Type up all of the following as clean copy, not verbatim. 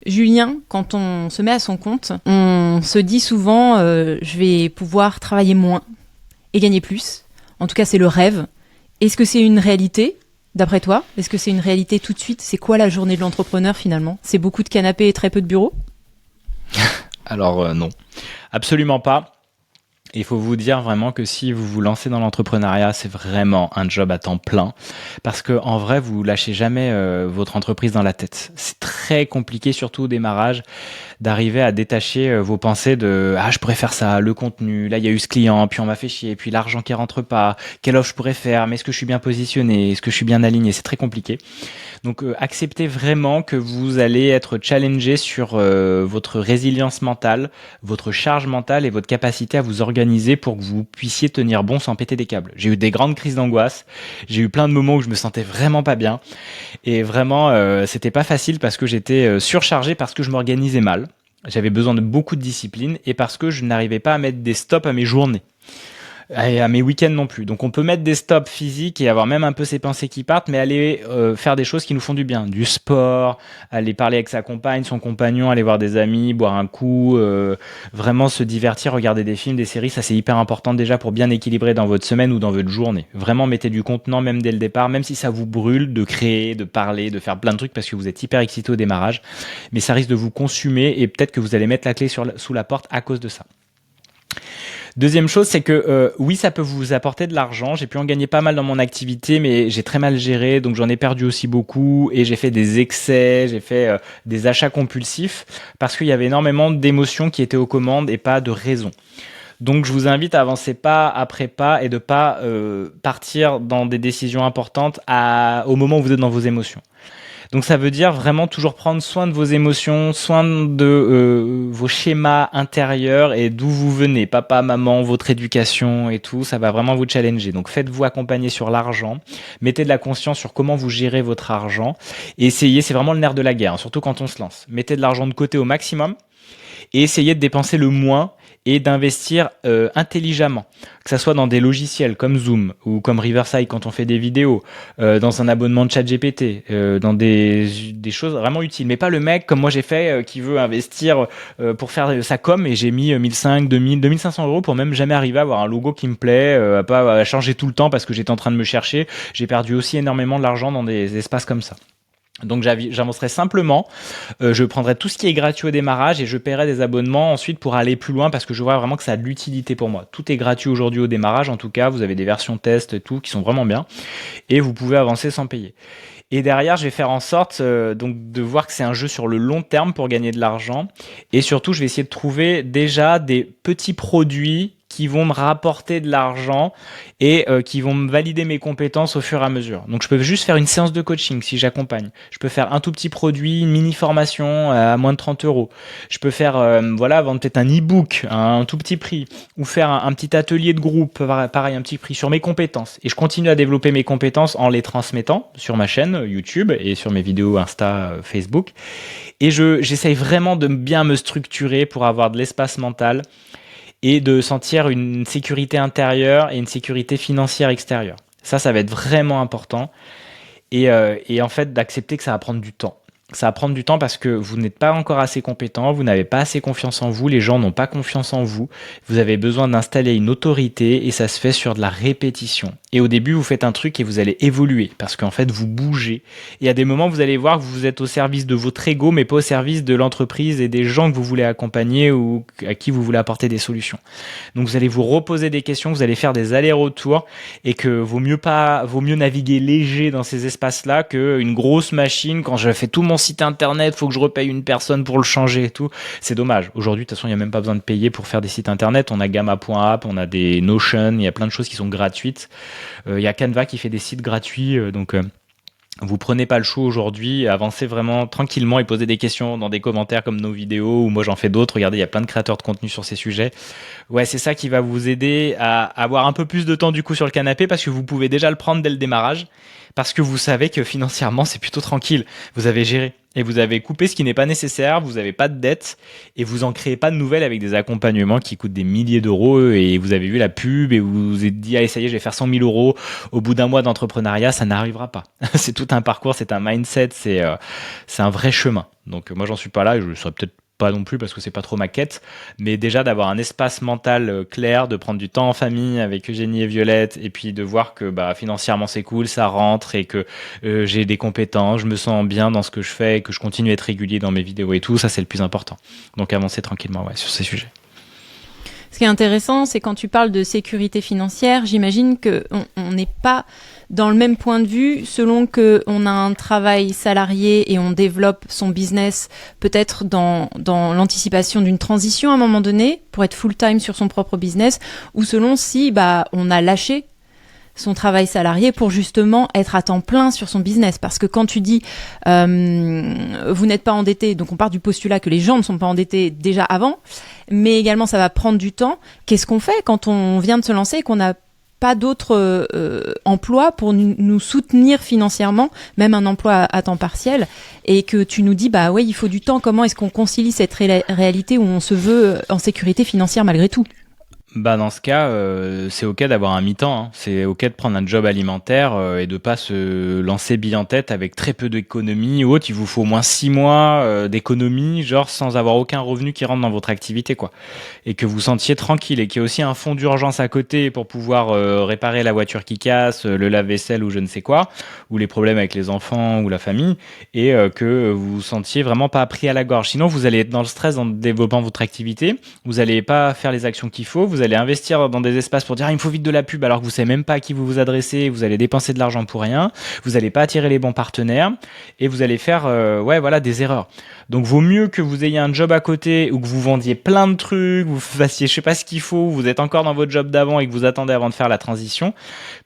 Julien, quand on se met à son compte, on se dit souvent je vais pouvoir travailler moins et gagner plus. En tout cas, c'est le rêve. Est-ce que c'est une réalité, d'après toi? Est-ce que c'est une réalité tout de suite? C'est quoi la journée de l'entrepreneur finalement? C'est beaucoup de canapés et très peu de bureaux? Alors non, absolument pas. Il faut vous dire vraiment que si vous vous lancez dans l'entrepreneuriat, c'est vraiment un job à temps plein parce que en vrai, vous lâchez jamais votre entreprise dans la tête. C'est très compliqué, surtout au démarrage, d'arriver à détacher vos pensées de ah je pourrais faire ça, le contenu, là il y a eu ce client, puis on m'a fait chier, puis l'argent qui rentre pas, quelle offre je pourrais faire, mais est-ce que je suis bien positionné, est-ce que je suis bien aligné, c'est très compliqué. Donc acceptez vraiment que vous allez être challengé sur votre résilience mentale, votre charge mentale et votre capacité à vous organiser pour que vous puissiez tenir bon sans péter des câbles. J'ai eu des grandes crises d'angoisse, j'ai eu plein de moments où je me sentais vraiment pas bien et vraiment c'était pas facile parce que j'étais surchargé parce que je m'organisais mal. J'avais besoin de beaucoup de discipline et parce que je n'arrivais pas à mettre des stops à mes journées. Et à mes week-ends non plus. Donc on peut mettre des stops physiques et avoir même un peu ses pensées qui partent, mais aller faire des choses qui nous font du bien. Du sport, aller parler avec sa compagne, son compagnon, aller voir des amis, boire un coup, vraiment se divertir, regarder des films, des séries, ça c'est hyper important déjà pour bien équilibrer dans votre semaine ou dans votre journée. Vraiment mettez du contenant même dès le départ, même si ça vous brûle de créer, de parler, de faire plein de trucs parce que vous êtes hyper excité au démarrage, mais ça risque de vous consumer et peut-être que vous allez mettre la clé sous la porte à cause de ça. Deuxième chose, c'est que oui, ça peut vous apporter de l'argent. J'ai pu en gagner pas mal dans mon activité, mais j'ai très mal géré, donc j'en ai perdu aussi beaucoup et j'ai fait des excès, j'ai fait des achats compulsifs parce qu'il y avait énormément d'émotions qui étaient aux commandes et pas de raison. Donc je vous invite à avancer pas après pas et de pas partir dans des décisions importantes au moment où vous êtes dans vos émotions. Donc ça veut dire vraiment toujours prendre soin de vos émotions, soin de vos schémas intérieurs et d'où vous venez, papa, maman, votre éducation et tout, ça va vraiment vous challenger. Donc faites-vous accompagner sur l'argent, mettez de la conscience sur comment vous gérez votre argent et essayez, c'est vraiment le nerf de la guerre, hein, surtout quand on se lance. Mettez de l'argent de côté au maximum et essayez de dépenser le moins et d'investir intelligemment, que ça soit dans des logiciels comme Zoom ou comme Riverside quand on fait des vidéos, dans un abonnement de ChatGPT, dans des choses vraiment utiles, mais pas le mec comme moi j'ai fait qui veut investir pour faire sa com et j'ai mis 1500, 2000, 2500 euros pour même jamais arriver à avoir un logo qui me plaît, à changer tout le temps parce que j'étais en train de me chercher. J'ai perdu aussi énormément de l'argent dans des espaces comme ça. Donc j'avancerai simplement, je prendrai tout ce qui est gratuit au démarrage et je paierai des abonnements ensuite pour aller plus loin parce que je vois vraiment que ça a de l'utilité pour moi. Tout est gratuit aujourd'hui au démarrage, en tout cas vous avez des versions test et tout qui sont vraiment bien et vous pouvez avancer sans payer. Et derrière, je vais faire en sorte donc de voir que c'est un jeu sur le long terme pour gagner de l'argent et surtout je vais essayer de trouver déjà des petits produits qui vont me rapporter de l'argent et qui vont me valider mes compétences au fur et à mesure. Donc je peux juste faire une séance de coaching si j'accompagne. Je peux faire un tout petit produit, une mini formation à moins de 30 euros. Je peux faire vendre peut-être un e-book à un tout petit prix ou faire un petit atelier de groupe, pareil, un petit prix sur mes compétences. Et je continue à développer mes compétences en les transmettant sur ma chaîne YouTube et sur mes vidéos Insta, Facebook. Et j'essaye vraiment de bien me structurer pour avoir de l'espace mental et de sentir une sécurité intérieure et une sécurité financière extérieure. Ça va être vraiment important. Et en fait, d'accepter que ça va prendre du temps. Ça va prendre du temps parce que vous n'êtes pas encore assez compétent, vous n'avez pas assez confiance en vous, les gens n'ont pas confiance en vous. Vous avez besoin d'installer une autorité et ça se fait sur de la répétition. Et au début, vous faites un truc et vous allez évoluer parce qu'en fait, vous bougez. Et à des moments, vous allez voir que vous êtes au service de votre ego, mais pas au service de l'entreprise et des gens que vous voulez accompagner ou à qui vous voulez apporter des solutions. Donc, vous allez vous reposer des questions, vous allez faire des allers-retours et que vaut mieux naviguer léger dans ces espaces-là qu'une grosse machine. Quand je fais tout mon site internet, faut que je repaye une personne pour le changer et tout. C'est dommage. Aujourd'hui, de toute façon, il n'y a même pas besoin de payer pour faire des sites internet. On a Gamma.app, on a des Notion, il y a plein de choses qui sont gratuites. Il y a Canva qui fait des sites gratuits, donc vous prenez pas le chou aujourd'hui, avancez vraiment tranquillement et posez des questions dans des commentaires comme nos vidéos ou moi j'en fais d'autres. Regardez, il y a plein de créateurs de contenu sur ces sujets. Ouais, c'est ça qui va vous aider à avoir un peu plus de temps du coup sur le canapé parce que vous pouvez déjà le prendre dès le démarrage parce que vous savez que financièrement c'est plutôt tranquille. Vous avez géré. et vous avez coupé ce qui n'est pas nécessaire, vous n'avez pas de dette et vous en créez pas de nouvelles avec des accompagnements qui coûtent des milliers d'euros et vous avez vu la pub et vous vous êtes dit allez ça y est je vais faire 100 000 euros au bout d'un mois d'entrepreneuriat, ça n'arrivera pas. C'est tout un parcours, c'est un mindset, c'est un vrai chemin. Donc moi j'en suis pas là et je ne serais peut-être pas non plus parce que c'est pas trop ma quête, mais déjà d'avoir un espace mental clair, de prendre du temps en famille avec Eugénie et Violette, et puis de voir que bah, financièrement c'est cool, ça rentre, et que j'ai des compétences, je me sens bien dans ce que je fais, et que je continue à être régulier dans mes vidéos et tout, ça c'est le plus important. Donc avancer tranquillement sur ces sujets. Ce qui est intéressant, c'est quand tu parles de sécurité financière, j'imagine qu'on n'est pas dans le même point de vue selon qu'on a un travail salarié et on développe son business peut-être dans l'anticipation d'une transition à un moment donné pour être full-time sur son propre business, ou selon si on a lâché son travail salarié pour justement être à temps plein sur son business. Parce que quand tu dis vous n'êtes pas endetté, donc on part du postulat que les gens ne sont pas endettés déjà avant, mais également ça va prendre du temps. Qu'est-ce qu'on fait quand on vient de se lancer et qu'on n'a pas d'autres emplois pour nous soutenir financièrement, même un emploi à temps partiel, et que tu nous dis ouais, il faut du temps, comment est-ce qu'on concilie cette réalité où on se veut en sécurité financière malgré tout? Dans ce cas, c'est ok d'avoir un mi-temps, hein. C'est ok de prendre un job alimentaire et de pas se lancer bille en tête avec très peu d'économies ou autre. Il vous faut au moins 6 mois d'économie, genre sans avoir aucun revenu qui rentre dans votre activité, quoi. Et que vous sentiez tranquille et qu'il y ait aussi un fonds d'urgence à côté pour pouvoir réparer la voiture qui casse, le lave-vaisselle ou je ne sais quoi, ou les problèmes avec les enfants ou la famille, et que vous vous sentiez vraiment pas pris à la gorge. Sinon, vous allez être dans le stress en développant votre activité, vous allez pas faire les actions qu'il faut, vous allez investir dans des espaces pour dire il me faut vite de la pub alors que vous savez même pas à qui vous vous adressez, vous allez dépenser de l'argent pour rien, vous allez pas attirer les bons partenaires et vous allez faire des erreurs. Donc vaut mieux que vous ayez un job à côté ou que vous vendiez plein de trucs, vous fassiez je sais pas ce qu'il faut, vous êtes encore dans votre job d'avant et que vous attendez avant de faire la transition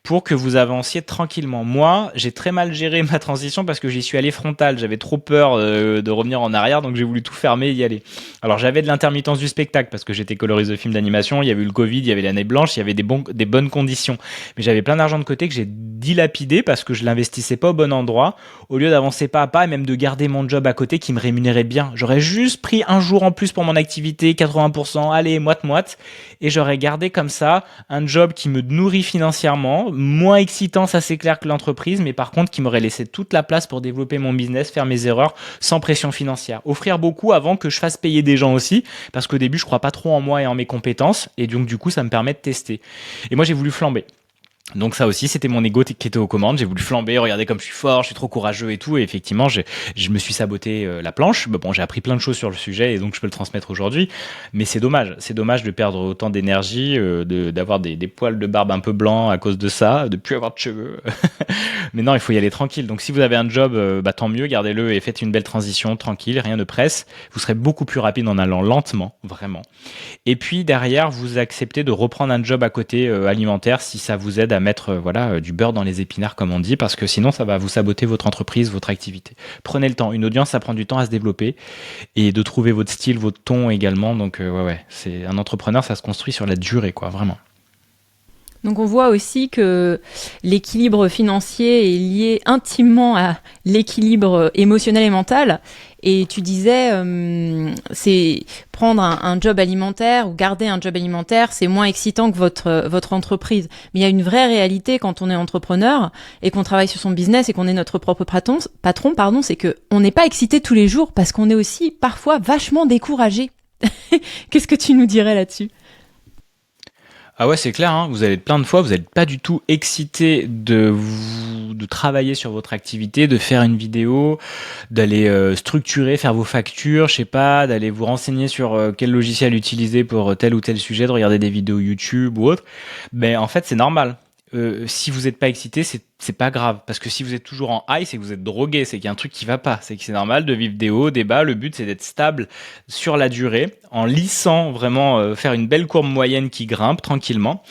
pour que vous avanciez tranquillement. Moi, j'ai très mal géré ma transition parce que j'y suis allé frontal, j'avais trop peur de revenir en arrière, donc j'ai voulu tout fermer et y aller. Alors j'avais de l'intermittence du spectacle parce que j'étais coloriste de films d'animation, il y avait eu le Covid, il y avait l'année blanche, il y avait des bonnes conditions. Mais j'avais plein d'argent de côté que j'ai dilapidé parce que je l'investissais pas au bon endroit, au lieu d'avancer pas à pas et même de garder mon job à côté qui me rémunérait bien. J'aurais juste pris un jour en plus pour mon activité, 80%, allez, moite-moite, et j'aurais gardé comme ça un job qui me nourrit financièrement, moins excitant, ça c'est clair, que l'entreprise, mais par contre qui m'aurait laissé toute la place pour développer mon business, faire mes erreurs sans pression financière. Offrir beaucoup avant que je fasse payer des gens aussi, parce qu'au début je crois pas trop en moi et en mes compétences, et donc du coup ça me permet de tester. Et moi j'ai voulu flamber. Donc ça aussi, c'était mon ego qui était aux commandes. J'ai voulu flamber, regardez comme je suis fort, je suis trop courageux et tout. Et effectivement, je me suis saboté la planche. Bon, j'ai appris plein de choses sur le sujet et donc je peux le transmettre aujourd'hui. Mais c'est dommage de perdre autant d'énergie, d'avoir des poils de barbe un peu blancs à cause de ça, de plus avoir de cheveux. Mais non, il faut y aller tranquille. Donc si vous avez un job, tant mieux, gardez-le et faites une belle transition, tranquille, rien ne presse. Vous serez beaucoup plus rapide en allant lentement, vraiment. Et puis derrière, vous acceptez de reprendre un job à côté alimentaire si ça vous aide à mettre du beurre dans les épinards comme on dit, parce que sinon ça va vous saboter votre entreprise, votre activité. Prenez le temps, une audience ça prend du temps à se développer et de trouver votre style, votre ton également, donc c'est un entrepreneur, ça se construit sur la durée, quoi, vraiment. Donc on voit aussi que l'équilibre financier est lié intimement à l'équilibre émotionnel et mental. Et tu disais, c'est prendre un job alimentaire ou garder un job alimentaire, c'est moins excitant que votre entreprise. Mais il y a une vraie réalité quand on est entrepreneur et qu'on travaille sur son business et qu'on est notre propre patron, c'est que on n'est pas excité tous les jours parce qu'on est aussi parfois vachement découragé. Qu'est-ce que tu nous dirais là-dessus ? Ah ouais, c'est clair, hein. Vous allez plein de fois, vous n'êtes pas du tout excité de travailler sur votre activité, de faire une vidéo, d'aller structurer, faire vos factures, je sais pas, d'aller vous renseigner sur quel logiciel utiliser pour tel ou tel sujet, de regarder des vidéos YouTube ou autre. Mais en fait, c'est normal. Si vous n'êtes pas excité, c'est pas grave, parce que si vous êtes toujours en high, c'est que vous êtes drogué, c'est qu'il y a un truc qui va pas, c'est que c'est normal de vivre des hauts, des bas. Le but c'est d'être stable sur la durée en lissant vraiment, faire une belle courbe moyenne qui grimpe tranquillement.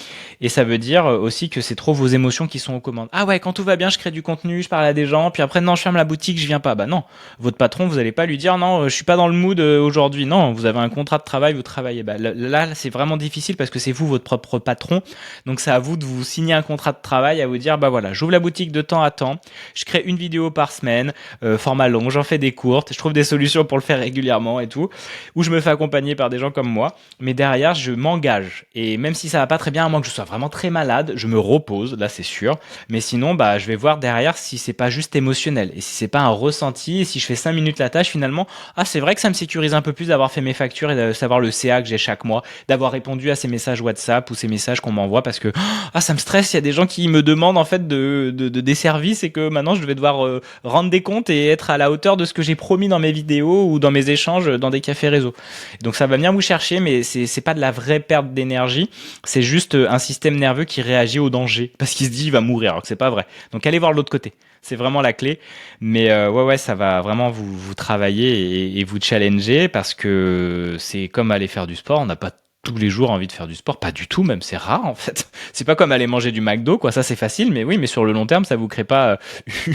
Et ça veut dire aussi que c'est trop vos émotions qui sont aux commandes. Ah ouais, quand tout va bien, je crée du contenu, je parle à des gens, puis après non, je ferme la boutique, je viens pas. Bah non, votre patron, vous allez pas lui dire non, je suis pas dans le mood aujourd'hui. Non, vous avez un contrat de travail, vous travaillez. Bah là, c'est vraiment difficile parce que c'est vous votre propre patron. Donc c'est à vous de vous signer un contrat de travail, à vous dire bah voilà, j'ouvre la boutique de temps à temps, je crée une vidéo par semaine, format long, j'en fais des courtes, je trouve des solutions pour le faire régulièrement et tout, ou je me fais accompagner par des gens comme moi. Mais derrière, je m'engage. Et même si ça va pas très bien, à moins que je sois vraiment très malade, je me repose, là c'est sûr. Mais sinon, bah, je vais voir derrière si c'est pas juste émotionnel et si c'est pas un ressenti. Et si je fais 5 minutes la tâche, finalement, ah, c'est vrai que ça me sécurise un peu plus d'avoir fait mes factures et de savoir le CA que j'ai chaque mois, d'avoir répondu à ces messages WhatsApp ou ces messages qu'on m'envoie parce que, ah, ça me stresse. Il y a des gens qui me demandent en fait des services et que maintenant je vais devoir rendre des comptes et être à la hauteur de ce que j'ai promis dans mes vidéos ou dans mes échanges dans des cafés réseau. Donc ça va venir vous chercher, mais c'est pas de la vraie perte d'énergie. C'est juste un système nerveux qui réagit au danger parce qu'il se dit il va mourir alors que c'est pas vrai. Donc allez voir l'autre côté. C'est vraiment la clé. Mais ouais, ça va vraiment vous travailler et vous challenger parce que c'est comme aller faire du sport. On n'a pas tous les jours envie de faire du sport, pas du tout, même c'est rare en fait. C'est pas comme aller manger du McDo, quoi. Ça c'est facile, mais oui, mais sur le long terme, ça vous crée pas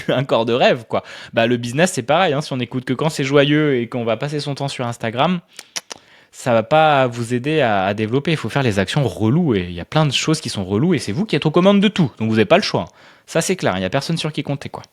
un corps de rêve, quoi. Bah le business c'est pareil. Hein, si on écoute que quand c'est joyeux et qu'on va passer son temps sur Instagram, ça va pas vous aider à développer. Il faut faire les actions reloues et il y a plein de choses qui sont reloues et c'est vous qui êtes aux commandes de tout. Donc vous n'avez pas le choix. Ça c'est clair. Il y a personne sur qui compter, quoi.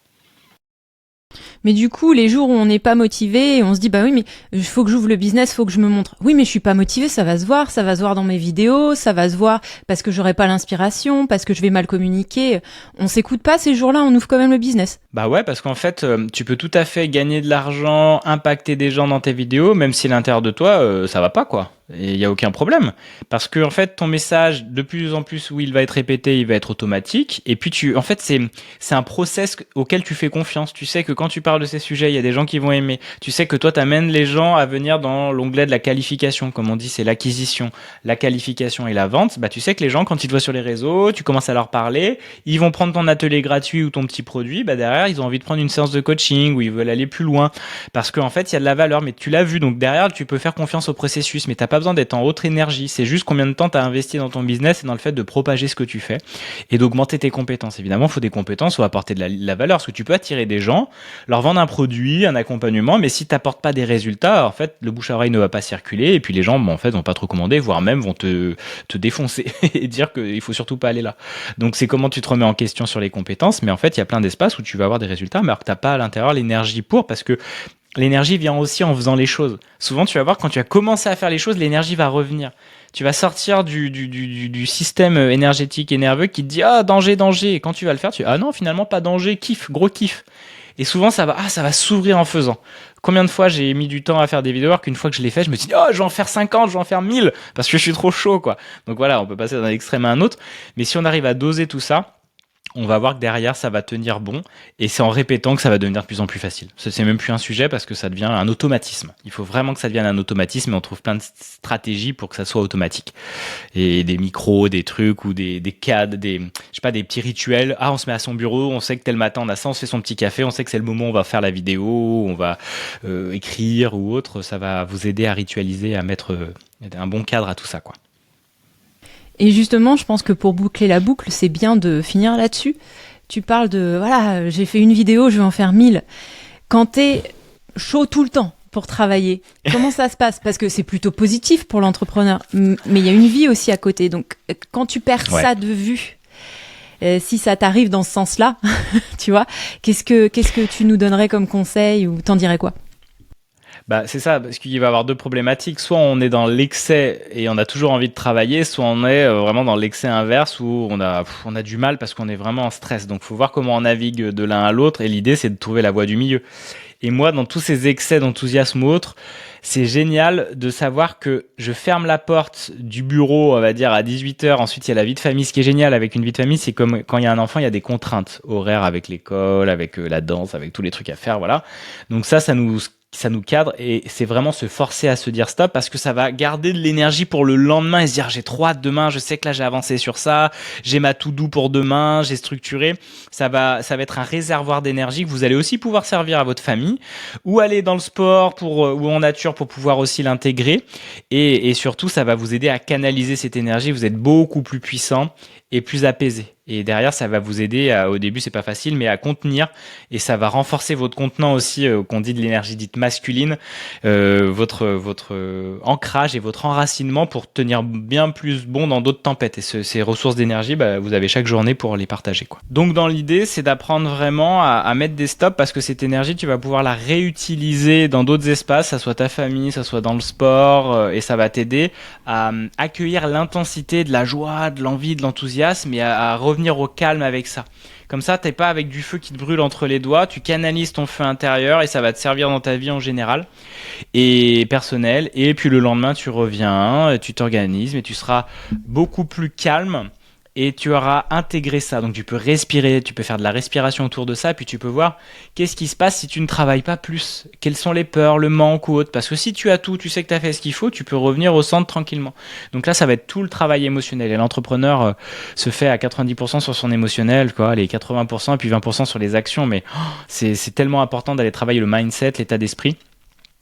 Mais du coup, les jours où on n'est pas motivé, et on se dit bah oui, mais il faut que j'ouvre le business, faut que je me montre. Oui, mais je suis pas motivé, ça va se voir dans mes vidéos, ça va se voir parce que j'aurai pas l'inspiration, parce que je vais mal communiquer. On s'écoute pas ces jours-là, on ouvre quand même le business. Bah ouais, parce qu'en fait, tu peux tout à fait gagner de l'argent, impacter des gens dans tes vidéos, même si à l'intérieur de toi, ça va pas, quoi. Et il y a aucun problème. Parce que, en fait, ton message, de plus en plus où il va être répété, il va être automatique. Et puis, en fait, c'est un process auquel tu fais confiance. Tu sais que quand tu parles de ces sujets, il y a des gens qui vont aimer. Tu sais que toi, t'amènes les gens à venir dans l'onglet de la qualification. Comme on dit, c'est l'acquisition, la qualification et la vente. Bah, tu sais que les gens, quand ils te voient sur les réseaux, tu commences à leur parler, ils vont prendre ton atelier gratuit ou ton petit produit. Bah, derrière, ils ont envie de prendre une séance de coaching ou ils veulent aller plus loin. Parce qu'en fait, il y a de la valeur, mais tu l'as vu. Donc, derrière, tu peux faire confiance au processus, mais t'as pas besoin d'être en haute énergie. C'est juste combien de temps tu as investi dans ton business et dans le fait de propager ce que tu fais et d'augmenter tes compétences. Évidemment, il faut des compétences ou apporter de la valeur, parce que tu peux attirer des gens, leur vendre un produit, un accompagnement, mais si tu n'apportes pas des résultats, en fait, le bouche à oreille ne va pas circuler et puis les gens, en fait, vont pas te recommander, voire même vont te défoncer et dire qu'il faut surtout pas aller là. Donc, c'est comment tu te remets en question sur les compétences, mais en fait, il y a plein d'espaces où tu vas avoir des résultats, mais alors que tu n'as pas à l'intérieur l'énergie pour, parce que l'énergie vient aussi en faisant les choses. Souvent, tu vas voir, quand tu as commencé à faire les choses, l'énergie va revenir. Tu vas sortir du système énergétique et nerveux qui te dit « Ah, danger, danger !» Et quand tu vas le faire, tu dis « Ah non, finalement, pas danger, kiff, gros kiff !» Et souvent, ça va s'ouvrir en faisant. Combien de fois j'ai mis du temps à faire des vidéos, alors qu'une fois que je l'ai fait, je me suis dit « Oh, je vais en faire 50, je vais en faire 1000 !» Parce que je suis trop chaud, quoi. Donc voilà, on peut passer d'un extrême à un autre. Mais si on arrive à doser tout ça, on va voir que derrière, ça va tenir bon. Et c'est en répétant que ça va devenir de plus en plus facile. C'est même plus un sujet parce que ça devient un automatisme. Il faut vraiment que ça devienne un automatisme et on trouve plein de stratégies pour que ça soit automatique. Et des micros, des trucs ou des cadres, des petits rituels. Ah, on se met à son bureau, on sait que tel matin on a ça, on se fait son petit café, on sait que c'est le moment où on va faire la vidéo, on va écrire ou autre. Ça va vous aider à ritualiser, à mettre un bon cadre à tout ça, quoi. Et justement, je pense que pour boucler la boucle, c'est bien de finir là-dessus. Tu parles de, voilà, j'ai fait une vidéo, je vais en faire 1000. Quand t'es chaud tout le temps pour travailler, comment ça se passe? Parce que c'est plutôt positif pour l'entrepreneur, mais il y a une vie aussi à côté. Donc, quand tu perds ça de vue, si ça t'arrive dans ce sens-là, tu vois, qu'est-ce que tu nous donnerais comme conseil ou t'en dirais quoi? Bah, c'est ça, parce qu'il va y avoir deux problématiques. Soit on est dans l'excès et on a toujours envie de travailler, soit on est vraiment dans l'excès inverse où on a du mal parce qu'on est vraiment en stress. Donc, il faut voir comment on navigue de l'un à l'autre et l'idée, c'est de trouver la voie du milieu. Et moi, dans tous ces excès d'enthousiasme ou autre, c'est génial de savoir que je ferme la porte du bureau, on va dire, à 18h. Ensuite, il y a la vie de famille. Ce qui est génial avec une vie de famille, c'est comme quand il y a un enfant, il y a des contraintes horaires avec l'école, avec la danse, avec tous les trucs à faire, voilà. Donc ça nous ça nous cadre, et c'est vraiment se forcer à se dire stop, parce que ça va garder de l'énergie pour le lendemain et se dire j'ai trop hâte demain, je sais que là j'ai avancé sur ça, j'ai ma to-do pour demain, j'ai structuré. Ça va être un réservoir d'énergie que vous allez aussi pouvoir servir à votre famille, ou aller dans le sport ou en nature pour pouvoir aussi l'intégrer, et surtout ça va vous aider à canaliser cette énergie. Vous êtes beaucoup plus puissant et plus apaisé. Et derrière, ça va vous aider au début, c'est pas facile, mais à contenir, et ça va renforcer votre contenant aussi, qu'on dit de l'énergie dite masculine, votre ancrage et votre enracinement pour tenir bien plus bon dans d'autres tempêtes. Et ces ressources d'énergie, vous avez chaque journée pour les partager, quoi. Donc dans l'idée, c'est d'apprendre vraiment à mettre des stops, parce que cette énergie, tu vas pouvoir la réutiliser dans d'autres espaces, ça soit ta famille, ça soit dans le sport, et ça va t'aider à accueillir l'intensité de la joie, de l'envie, de l'enthousiasme, et à revenir au calme avec ça. Comme ça, t'es pas avec du feu qui te brûle entre les doigts, tu canalises ton feu intérieur, et ça va te servir dans ta vie en général et personnelle. Et puis le lendemain, tu reviens, tu t'organises, mais tu seras beaucoup plus calme. Et tu auras intégré ça. Donc tu peux respirer, tu peux faire de la respiration autour de ça, puis tu peux voir qu'est-ce qui se passe si tu ne travailles pas plus. Quelles sont les peurs, le manque ou autre. Parce que si tu as tout, tu sais que tu as fait ce qu'il faut, tu peux revenir au centre tranquillement. Donc là, ça va être tout le travail émotionnel. Et l'entrepreneur se fait à 90% sur son émotionnel, quoi, les 80% et puis 20% sur les actions. Mais c'est tellement important d'aller travailler le mindset, l'état d'esprit,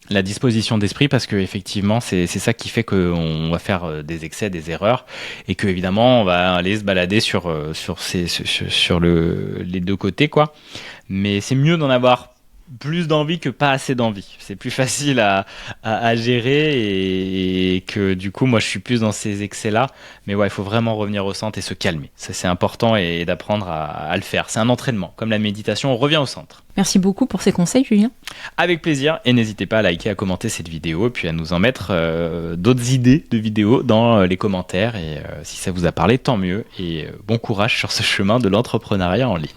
la disposition d'esprit, parce que effectivement c'est ça qui fait qu'on va faire des excès, des erreurs, et que évidemment on va aller se balader sur les deux côtés, quoi. Mais c'est mieux d'en avoir plus d'envie que pas assez d'envie. C'est plus facile à gérer, et que du coup moi je suis plus dans ces excès là. Mais ouais, il faut vraiment revenir au centre et se calmer, ça c'est important, et d'apprendre à le faire. C'est un entraînement comme la méditation, on revient au centre. Merci beaucoup pour ces conseils, Julien. Avec plaisir, et n'hésitez pas à liker, à commenter cette vidéo, et puis à nous en mettre d'autres idées de vidéos dans les commentaires, et si ça vous a parlé, tant mieux, et bon courage sur ce chemin de l'entrepreneuriat en ligne.